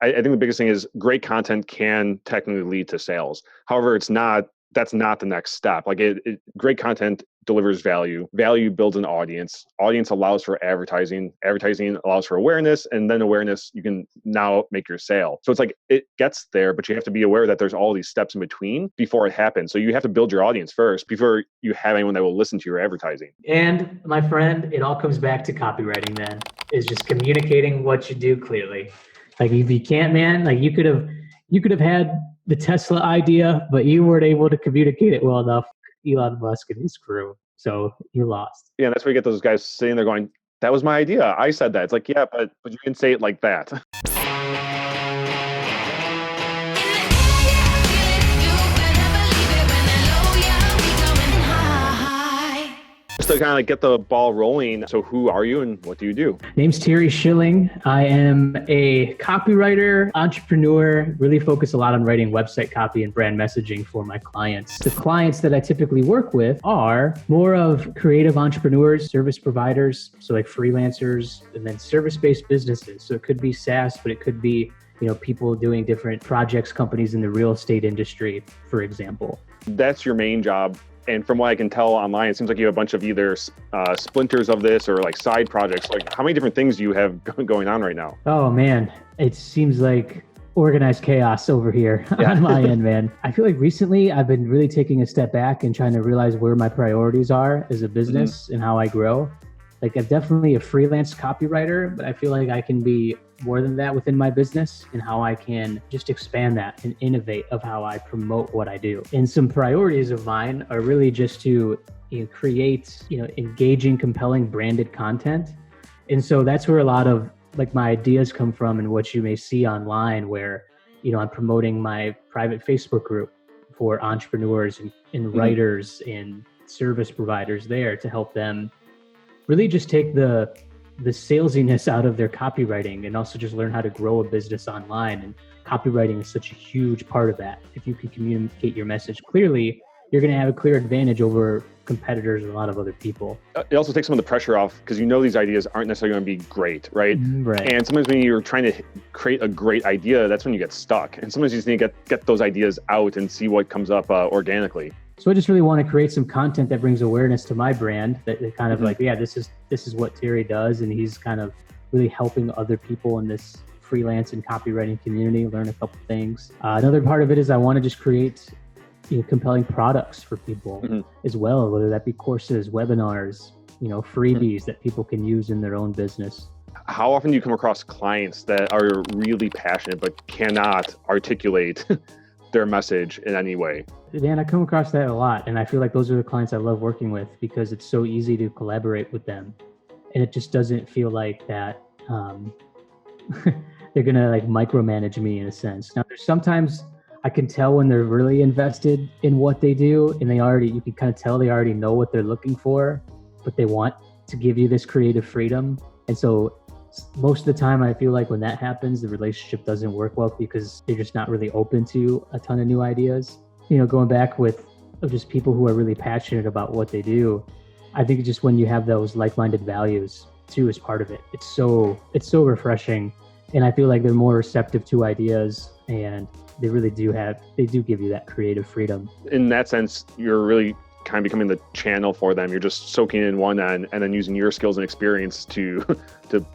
I think the biggest thing is great content can technically lead to sales. However, that's not the next step. Like great content delivers value. Value builds an audience. Audience allows for advertising. Advertising allows for awareness, and then awareness, you can now make your sale. So it's like it gets there, but you have to be aware that there's all these steps in between before it happens. So you have to build your audience first before you have anyone that will listen to your advertising. And my friend, it all comes back to copywriting then, is just communicating what you do clearly. Like if you can't, man, like you could have had the Tesla idea, but you weren't able to communicate it well enough. Elon Musk and his crew. So you lost. Yeah, that's where you get those guys sitting there going, that was my idea. I said that. It's like, yeah, but you can say it like that. To kind of like get the ball rolling. So who are you and what do you do? Name's Terry Schilling. I am a copywriter, entrepreneur, really focus a lot on writing website copy and brand messaging for my clients. The clients that I typically work with are more of creative entrepreneurs, service providers, so like freelancers, and then service-based businesses. So it could be SaaS, but it could be, people doing different projects, companies in the real estate industry, for example. That's your main job. And from what I can tell online, it seems like you have a bunch of either splinters of this or like side projects. Like how many different things do you have going on right now? Oh man, it seems like organized chaos over here on my end, man. I feel like recently I've been really taking a step back and trying to realize where my priorities are as a business and how I grow. Like I'm definitely a freelance copywriter, but I feel like I can be more than that within my business and how I can just expand that and innovate of how I promote what I do. And some priorities of mine are really just to create, engaging, compelling branded content. And so that's where a lot of like my ideas come from and what you may see online where, I'm promoting my private Facebook group for entrepreneurs and writers and service providers there to help them really just take the salesiness out of their copywriting and also just learn how to grow a business online. And copywriting is such a huge part of that. If you can communicate your message clearly, you're going to have a clear advantage over competitors and a lot of other people. It also takes some of the pressure off because these ideas aren't necessarily going to be great, right? Right. And sometimes when you're trying to create a great idea, that's when you get stuck. And sometimes you just need to get those ideas out and see what comes up organically. So I just really want to create some content that brings awareness to my brand that kind of like, this is what Terry does. And he's kind of really helping other people in this freelance and copywriting community learn a couple things. Another part of it is I want to just create compelling products for people as well, whether that be courses, webinars, freebies that people can use in their own business. How often do you come across clients that are really passionate but cannot articulate their message in any way? Dan, I come across that a lot. And I feel like those are the clients I love working with because it's so easy to collaborate with them. And it just doesn't feel like that they're going to like micromanage me in a sense. Now, there's sometimes I can tell when they're really invested in what they do and you can kind of tell they already know what they're looking for, but they want to give you this creative freedom. And so most of the time, I feel like when that happens, the relationship doesn't work well because they're just not really open to a ton of new ideas. Going back with just people who are really passionate about what they do, I think just when you have those like-minded values too is part of it. It's so refreshing. And I feel like they're more receptive to ideas and they do give you that creative freedom. In that sense, you're really kind of becoming the channel for them. You're just soaking in one end and then using your skills and experience to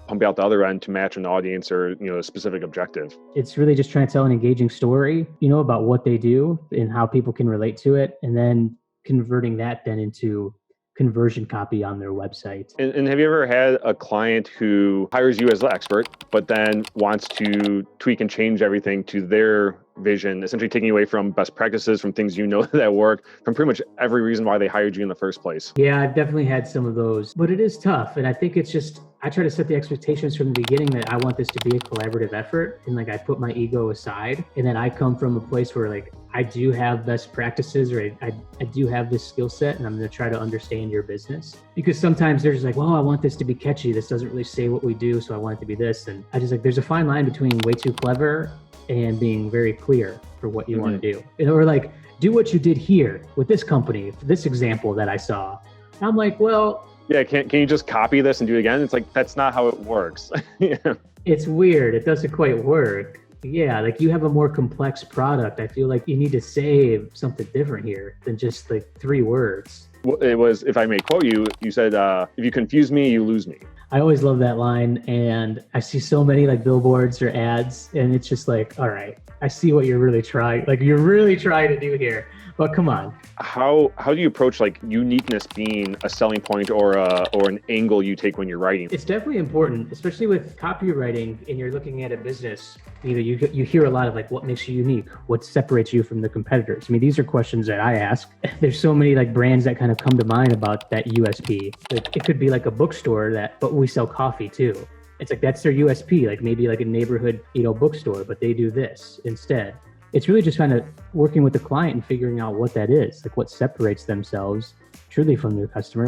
pump out the other end to match an audience or a specific objective. It's really just trying to tell an engaging story, about what they do and how people can relate to it, and then converting that then into conversion copy on their website. And have you ever had a client who hires you as the expert, but then wants to tweak and change everything to their vision, essentially taking away from best practices, from things that work, from pretty much every reason why they hired you in the first place? Yeah, I've definitely had some of those, but it is tough. And I think it's just, I try to set the expectations from the beginning that I want this to be a collaborative effort. And like, I put my ego aside, and then I come from a place where like, I do have best practices, or I do have this skill set, and I'm going to try to understand your business. Because sometimes there's like, well, I want this to be catchy. This doesn't really say what we do, so I want it to be this. And I just like, there's a fine line between way too clever and being very clear for what you want to do. Or like, do what you did here with this company, this example that I saw. And I'm like, well, yeah, can you just copy this and do it again? It's like, that's not how it works. Yeah. It's weird. It doesn't quite work. Yeah, like you have a more complex product. I feel like you need to say something different here than just like 3 words. It was, if I may quote you, you said, if you confuse me, you lose me. I always love that line, and I see so many like billboards or ads, and it's just like, all right, I see what you're really trying to do here, but come on. How do you approach like uniqueness being a selling point or an angle you take when you're writing? It's definitely important, especially with copywriting, and you're looking at a business. You hear a lot of like, what makes you unique? What separates you from the competitors? I mean, these are questions that I ask. There's so many like brands that kind of come to mind about that USP. Like it could be like a bookstore but we sell coffee too. It's like that's their USP. Like maybe like a neighborhood, bookstore, but they do this instead. It's really just kind of working with the client and figuring out what that is, like what separates themselves truly from their customer,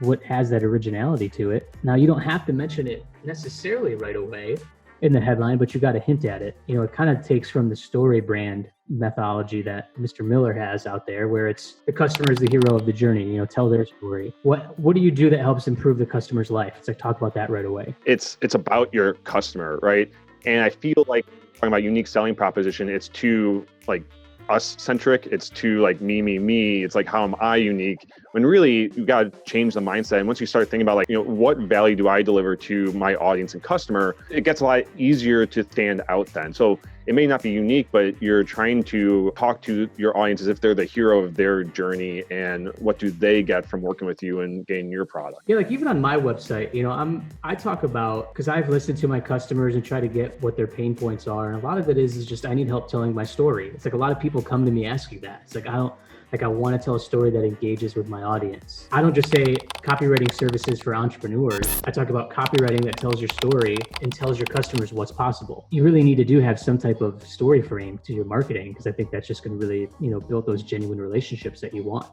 what has that originality to it. Now, you don't have to mention it necessarily right away in the headline, but you got to hint at it. It kind of takes from the story brand methodology that Mr. Miller has out there, where it's the customer is the hero of the journey, tell their story. What do you do that helps improve the customer's life? It's like, talk about that right away. It's about your customer, right? And I feel like talking about unique selling proposition, it's too like us centric. It's too like me. It's like, how am I unique? When really you've got to change the mindset. And once you start thinking about like, what value do I deliver to my audience and customer, it gets a lot easier to stand out then. So it may not be unique, but you're trying to talk to your audience as if they're the hero of their journey, and what do they get from working with you and getting your product. Yeah, like even on my website, I talk about, because I've listened to my customers and try to get what their pain points are. And a lot of it is just, I need help telling my story. It's like a lot of people come to me asking that. It's like, I want to tell a story that engages with my audience. I don't just say copywriting services for entrepreneurs. I talk about copywriting that tells your story and tells your customers what's possible. You really need to have some type of story frame to your marketing, because I think that's just going to really, build those genuine relationships that you want.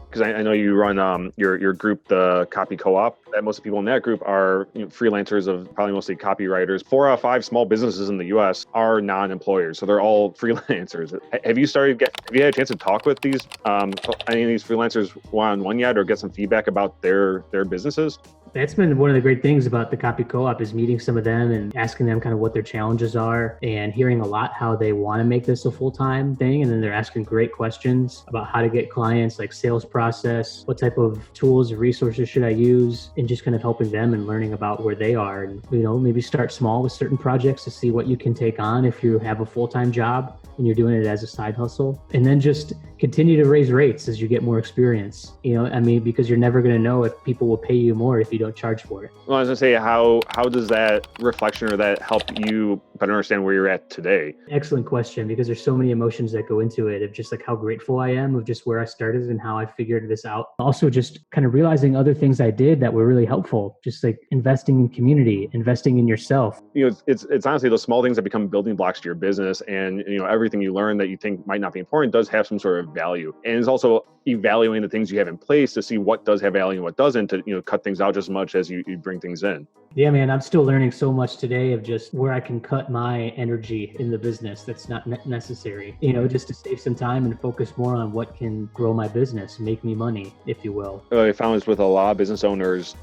Because I know you run your group, the Copy Co-op. And most people in that group are freelancers of probably mostly copywriters. 4 out of 5 small businesses in the U.S. are non-employers, so they're all freelancers. Have you had a chance to talk with any of these freelancers one-on-one yet, or get some feedback about their businesses? That's been one of the great things about the Copy Co-op, is meeting some of them and asking them kind of what their challenges are, and hearing a lot how they want to make this a full-time thing. And then they're asking great questions about how to get clients, like sales process, what type of tools or resources should I use, and just kind of helping them and learning about where they are. And, maybe start small with certain projects to see what you can take on if you have a full-time job and you're doing it as a side hustle. And then just continue to raise rates as you get more experience, because you're never going to know if people will pay you more if you don't charge for it. Well, I was going to say, how does that reflection or that help you better understand where you're at today? Excellent question, because there's so many emotions that go into it, of just like how grateful I am of just where I started and how I figured this out. Also just kind of realizing other things I did that were really helpful, just like investing in community, investing in yourself. It's honestly those small things that become building blocks to your business, and everything you learn that you think might not be important does have some sort of value. And it's also evaluating the things you have in place to see what does have value and what doesn't, to cut things out just as much as you bring things in. Yeah, man, I'm still learning so much today of just where I can cut my energy in the business that's not necessary, just to save some time and focus more on what can grow my business, make me money, if you will. I found this with a lot of business owners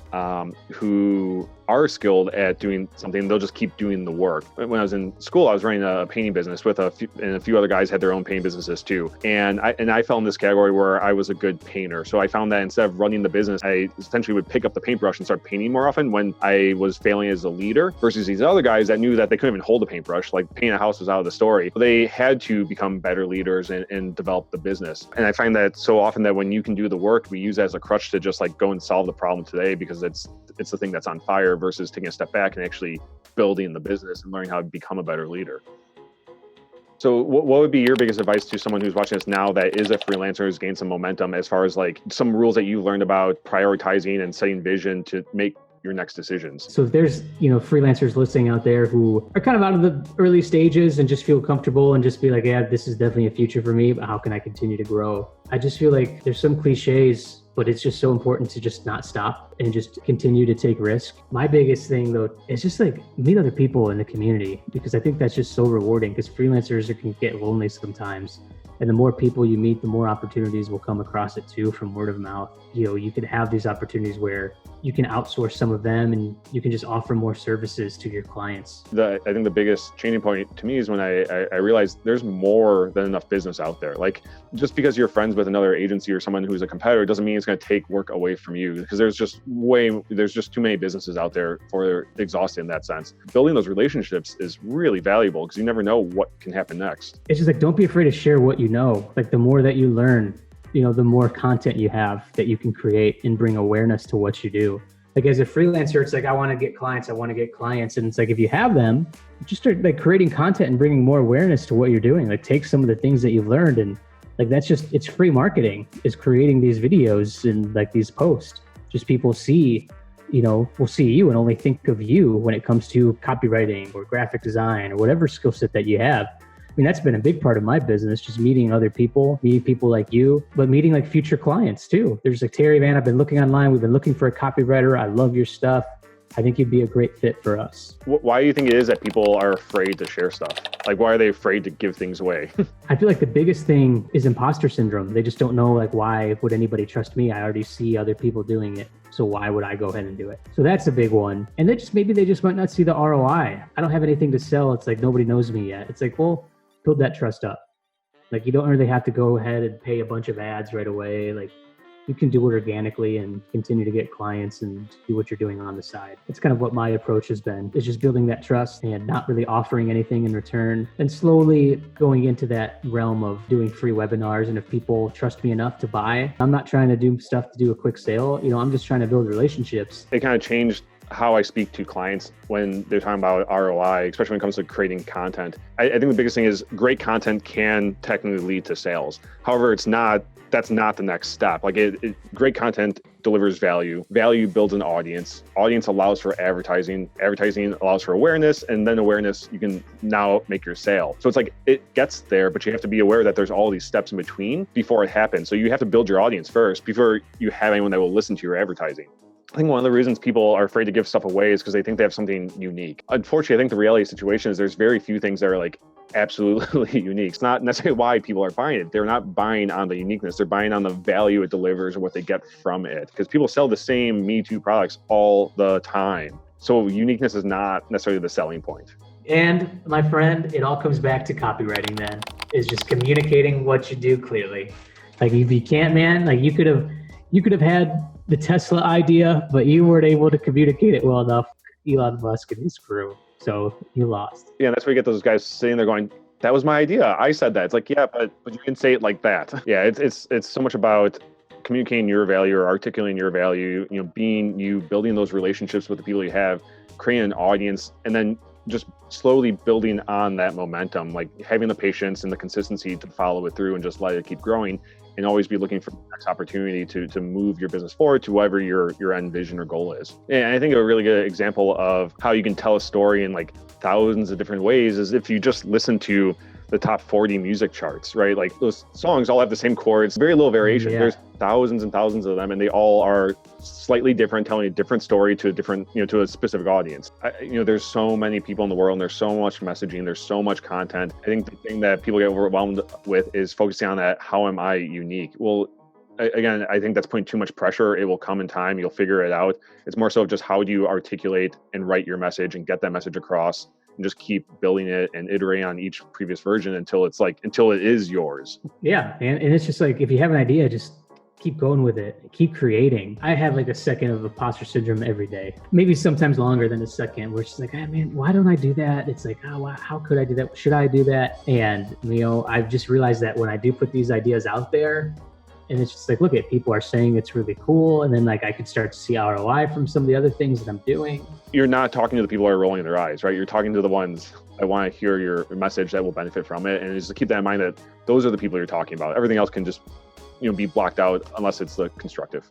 who are skilled at doing something, they'll just keep doing the work. When I was in school, I was running a painting business with a few other guys had their own painting businesses too. And I fell in this category where I was a good painter. So I found that instead of running the business, I essentially would pick up the paintbrush and start painting more often when I was failing as a leader, versus these other guys that knew that they couldn't even hold a paintbrush. Like painting a house was out of the story. They had to become better leaders and develop the business. And I find that so often that when you can do the work, we use that as a crutch to just like go and solve the problem today, because it's the thing that's on fire, versus taking a step back and actually building the business and learning how to become a better leader. So what would be your biggest advice to someone who's watching this now that is a freelancer, who's gained some momentum, as far as like some rules that you've learned about prioritizing and setting vision to make your next decisions? So if there's, freelancers listening out there who are kind of out of the early stages and just feel comfortable and just be like, yeah, this is definitely a future for me, but how can I continue to grow? I just feel like there's some cliches, but it's just so important to just not stop and just continue to take risk. My biggest thing though is just like meet other people in the community, because I think that's just so rewarding, because freelancers can get lonely sometimes. And the more people you meet, the more opportunities will come across it too, from word of mouth. You could have these opportunities where you can outsource some of them and you can just offer more services to your clients. I think the biggest changing point to me is when I realized there's more than enough business out there. Like, just because you're friends with another agency or someone who's a competitor doesn't mean it's going to take work away from you, because there's just too many businesses out there for exhausted in that sense. Building those relationships is really valuable because you never know what can happen next. It's just like, don't be afraid to share what you know. Like, the more that you learn, the more content you have that you can create and bring awareness to what you do. Like, as a freelancer, it's like, I want to get clients. And it's like, if you have them, just start like creating content and bringing more awareness to what you're doing. Like, take some of the things that you've learned, and like, it's free marketing, is creating these videos and like these posts. Just people will see you and only think of you when it comes to copywriting or graphic design or whatever skill set that you have. I mean, that's been a big part of my business, just meeting other people, meeting people like you, but meeting like future clients too. There's like, Terry, man, I've been looking online. We've been looking for a copywriter. I love your stuff. I think you'd be a great fit for us. Why do you think it is that people are afraid to share stuff? Like, why are they afraid to give things away? I feel like the biggest thing is imposter syndrome. They just don't know, like, why would anybody trust me? I already see other people doing it. So why would I go ahead and do it? So that's a big one. And maybe they just might not see the ROI. I don't have anything to sell. It's like, nobody knows me yet. It's like, well, build that trust up. Like, you don't really have to go ahead and pay a bunch of ads right away. Like, you can do it organically and continue to get clients and do what you're doing on the side. It's kind of what my approach has been, is just building that trust and not really offering anything in return, and slowly going into that realm of doing free webinars. And if people trust me enough to buy, I'm not trying to do stuff to do a quick sale. I'm just trying to build relationships. It kind of changed how I speak to clients when they're talking about ROI, especially when it comes to creating content. I think the biggest thing is great content can technically lead to sales. However, that's not the next step. Like, great content delivers value. Value builds an audience. Audience allows for advertising. Advertising allows for awareness, and then awareness, you can now make your sale. So it's like, it gets there, but you have to be aware that there's all these steps in between before it happens. So you have to build your audience first before you have anyone that will listen to your advertising. I think one of the reasons people are afraid to give stuff away is because they think they have something unique. Unfortunately, I think the reality of the situation is there's very few things that are like absolutely unique. It's not necessarily why people are buying it. They're not buying on the uniqueness. They're buying on the value it delivers and what they get from it. Because people sell the same Me Too products all the time. So uniqueness is not necessarily the selling point. And my friend, it all comes back to copywriting then, is just communicating what you do clearly. Like, if you can't, man, like, you could have had the Tesla idea, but you weren't able to communicate it well enough. Elon Musk and his crew. So you lost. Yeah, that's where you get those guys sitting there going, that was my idea. I said that. It's like, yeah, but you didn't say it like that. Yeah, it's so much about communicating your value or articulating your value, being you, building those relationships with the people you have, creating an audience, and then just slowly building on that momentum, like having the patience and the consistency to follow it through and just let it keep growing, and always be looking for the next opportunity to move your business forward to whatever your end vision or goal is. And I think a really good example of how you can tell a story in like thousands of different ways is if you just listen to the top 40 music charts, right? Like, those songs all have the same chords, very little variation. Yeah. There's thousands and thousands of them, and they all are slightly different, telling a different story to a different, to a specific audience. There's so many people in the world, and there's so much messaging, there's so much content. I think the thing that people get overwhelmed with is focusing on that, how am I unique? Well, again, I think that's putting too much pressure. It will come in time. You'll figure it out. It's more so just how do you articulate and write your message and get that message across, and just keep building it and iterating on each previous version until it is yours. Yeah. And it's just like, if you have an idea, just keep going with it. Keep creating. I have like a second of imposter syndrome every day, maybe sometimes longer than a second, where it's just like, man, why don't I do that? It's like, how could I do that? Should I do that? And, I've just realized that when I do put these ideas out there, and it's just like, look at, people are saying it's really cool. And then like, I could start to see ROI from some of the other things that I'm doing. You're not talking to the people who are rolling their eyes, right? You're talking to the ones that want to hear your message that will benefit from it. And just keep that in mind, that those are the people you're talking about. Everything else can just, be blocked out unless it's the constructive.